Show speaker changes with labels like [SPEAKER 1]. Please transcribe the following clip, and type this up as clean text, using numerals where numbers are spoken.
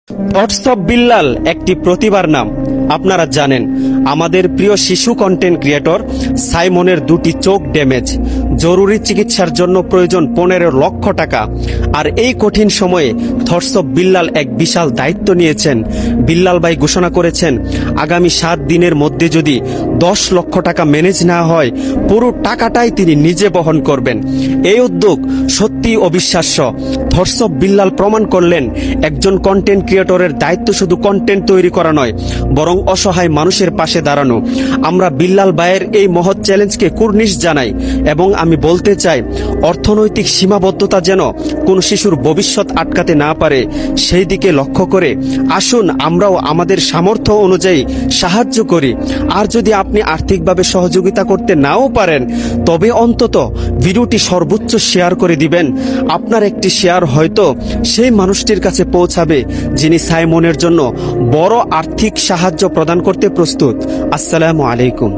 [SPEAKER 1] Thoughts of Billal একটি প্রতিভার নাম। আপনারা জানেন আমাদের প্রিয় শিশু কন্টেন্ট ক্রিয়েটর সাইমনের দুটি চোখ ড্যামেজ, জরুরি চিকিৎসার জন্য প্রয়োজন 15 লক্ষ টাকা। আর এই কঠিন সময়ে থটস অফ বিল্লাল এক বিশাল দায়িত্ব নিয়েছেন। বিল্লাল ভাই ঘোষণা করেছেন আগামী 7 দিনের মধ্যে যদি 10 লক্ষ টাকা ম্যানেজ না হয় পুরো টাকাটাই তিনি নিজে বহন করবেন। এই উদ্যোগ সত্যি অবিশ্বাস্য। থটস অফ বিল্লাল প্রমাণ করলেন একজন কন্টেন্ট ক্রিয়েটরের দায়িত্ব শুধু কন্টেন্ট তৈরি করা নয়, বরং অসহায় মানুষের পাশে দাঁড়ানো। আমরা বিল্লাল ভাইয়ের এই মহৎ চ্যালেঞ্জকে কুর্নিশ জানাই এবং আমি বলতে চাই অর্থনৈতিক সীমাবদ্ধতা যেন কোন শিশুর ভবিষ্যৎ আটকাতে না পারে সেই দিকে লক্ষ্য করে আসুন আমরাও আমাদের সামর্থ্য অনুযায়ী সাহায্য করি। আর যদি আপনি আর্থিকভাবে সহযোগিতা করতে নাও পারেন তবে অন্তত ভিডিওটি সর্বোচ্চ শেয়ার করে দিবেন। আপনার একটি শেয়ার হয়তো সেই মানুষটির কাছে পৌঁছাবে যিনি সাইমনের জন্য বড় আর্থিক সাহায্য প্রদান করতে প্রস্তুত। আসসালামু আলাইকুম।